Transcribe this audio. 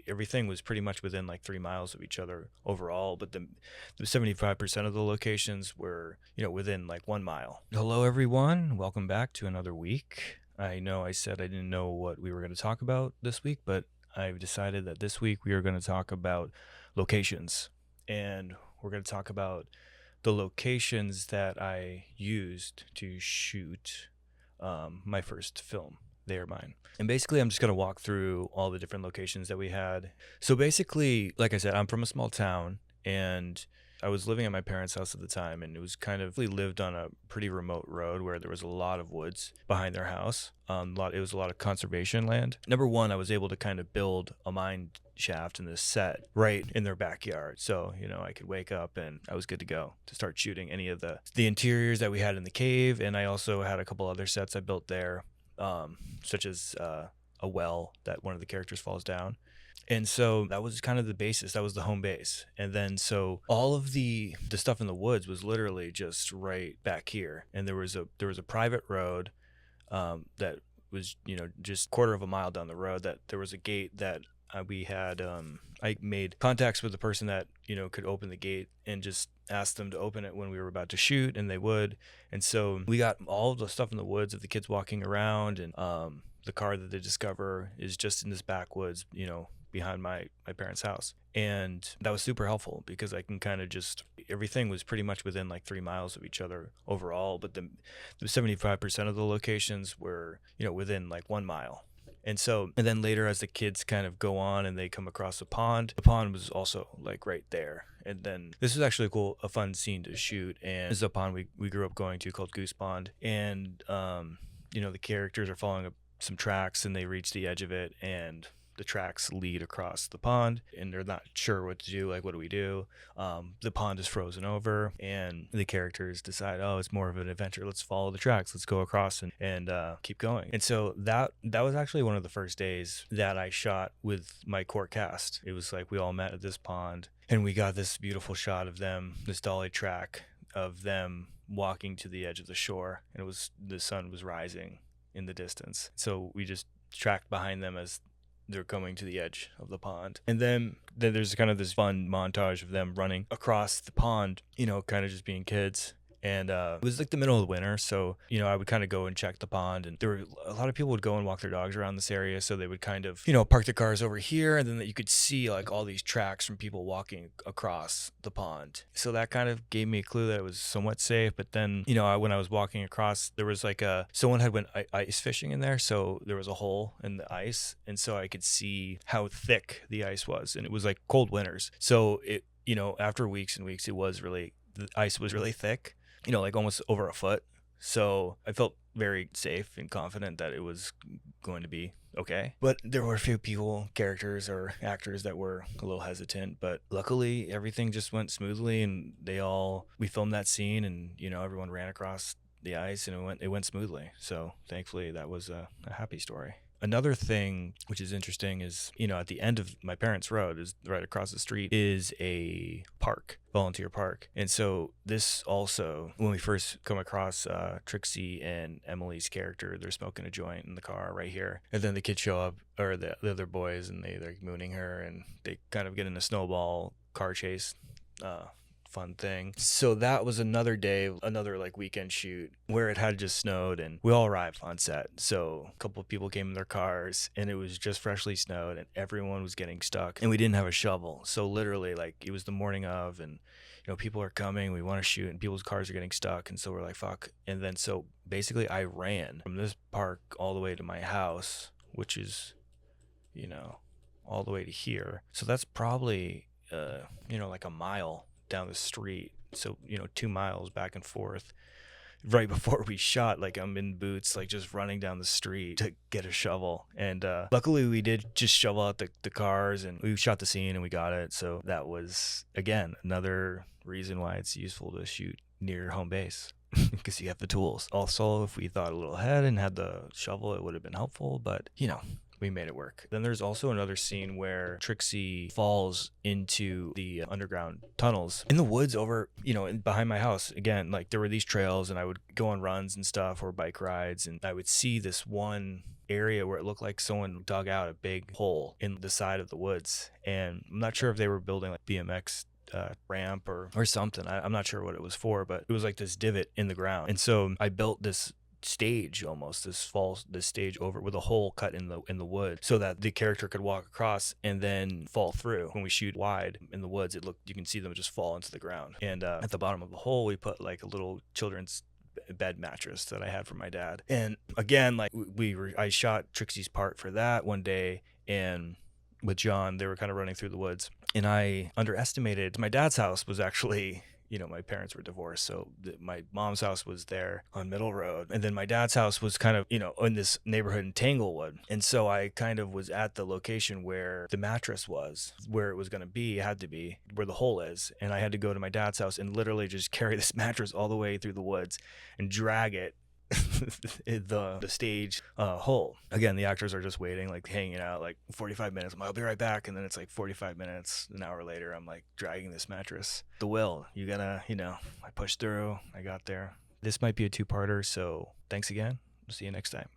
everything was pretty much within like 3 miles of each other overall, but the 75% of the locations were, within like 1 mile. Hello, everyone. Welcome back to another week. I know I said I didn't know what we were going to talk about this week, but I've decided that this week we are going to talk about locations, and we're going to talk about the locations that I used to shoot my first film. They are mine. And basically, I'm just going to walk through all the different locations that we had. So basically, like I said, I'm from a small town, and I was living at my parents' house at the time, and it was we lived on a pretty remote road where there was a lot of woods behind their house. It was a lot of conservation land. Number one, I was able to kind of build a mine shaft in this set right in their backyard. So, I could wake up and I was good to go to start shooting any of the interiors that we had in the cave. And I also had a couple other sets I built there, such as a well that one of the characters falls down. And so that was kind of the basis. That was the home base. And then so all of the stuff in the woods was literally just right back here. And there was a private road that was, just a quarter of a mile down the road, that there was a gate that we had. I made contacts with the person that, could open the gate, and just asked them to open it when we were about to shoot, and they would. And so we got all of the stuff in the woods of the kids walking around, and the car that they discover is just in this backwoods, behind my parents' house. And that was super helpful because I can kind of everything was pretty much within like 3 miles of each other overall, but the 75% of the locations were, within like 1 mile. And then later, as the kids kind of go on and they come across the pond was also like right there. And then this was actually a fun scene to shoot. And this is a pond we grew up going to called Goose Pond. And, the characters are following up some tracks, and they reach the edge of it, and the tracks lead across the pond, and they're not sure what to do. Like, what do we do? The pond is frozen over, and the characters decide, oh, it's more of an adventure. Let's follow the tracks. Let's go across and keep going. And so that was actually one of the first days that I shot with my core cast. It was like we all met at this pond, and we got this beautiful shot of them, this dolly track of them walking to the edge of the shore, and the sun was rising in the distance. So we just tracked behind them as they're coming to the edge of the pond. And then there's kind of this fun montage of them running across the pond, kind of just being kids. And it was like the middle of the winter, so I would kind of go and check the pond, and there were a lot of people would go and walk their dogs around this area, so they would kind of park their cars over here, and then you could see like all these tracks from people walking across the pond. So that kind of gave me a clue that it was somewhat safe. But then when I was walking across, there was like someone had went ice fishing in there, so there was a hole in the ice, and so I could see how thick the ice was, and it was like cold winters, so it after weeks and weeks, the ice was really thick, like almost over a foot. So I felt very safe and confident that it was going to be okay. But there were a few characters or actors that were a little hesitant, but luckily everything just went smoothly, and we filmed that scene, and everyone ran across the ice, and it went smoothly. So thankfully that was a happy story. Another thing which is interesting is, at the end of my parents' road, is right across the street, is a volunteer park. And so this also, when we first come across Trixie and Emily's character, they're smoking a joint in the car right here. And then the kids show up, or the other boys, and they're mooning her, and they kind of get in a snowball car chase. Fun thing. So that was another day, another like weekend shoot where it had just snowed, and we all arrived on set. So a couple of people came in their cars, and it was just freshly snowed, and everyone was getting stuck, and we didn't have a shovel. So literally, like, it was the morning of, and people are coming, we want to shoot, and people's cars are getting stuck, and so we're like, fuck. And then so basically I ran from this park all the way to my house, which is all the way to here. So that's probably like a mile down the street. So 2 miles back and forth. Right before we shot, like, I'm in boots, like, just running down the street to get a shovel. And luckily we did just shovel out the cars, and we shot the scene and we got it. So that was, again, another reason why it's useful to shoot near home base, because you have the tools. Also, if we thought a little ahead and had the shovel, it would have been helpful, but we made it work. Then there's also another scene where Trixie falls into the underground tunnels in the woods over, behind my house. Again, like, there were these trails, and I would go on runs and stuff, or bike rides, and I would see this one area where it looked like someone dug out a big hole in the side of the woods. And I'm not sure if they were building like BMX ramp or something. I'm not sure what it was for, but it was like this divot in the ground. And so I built this stage, almost this stage over with a hole cut in the wood so that the character could walk across and then fall through. When we shoot wide in the woods, you can see them just fall into the ground. And at the bottom of the hole, we put like a little children's bed mattress that I had from my dad. And again, like I shot Trixie's part for that one day, and with John, they were kind of running through the woods, and I underestimated my dad's house was actually, my parents were divorced, so my mom's house was there on Middle Road, and then my dad's house was kind of, in this neighborhood in Tanglewood. And so I kind of was at the location where the mattress was, where it was going to be, had to be, where the hole is. And I had to go to my dad's house and literally just carry this mattress all the way through the woods and drag it the stage hole. Again, the actors are just waiting, like hanging out, like 45 minutes. I'm like, I'll be right back. And then it's like 45 minutes, an hour later, I'm like dragging this mattress. The will, you gotta, I pushed through, I got there. This might be a two-parter, so thanks again. See you next time.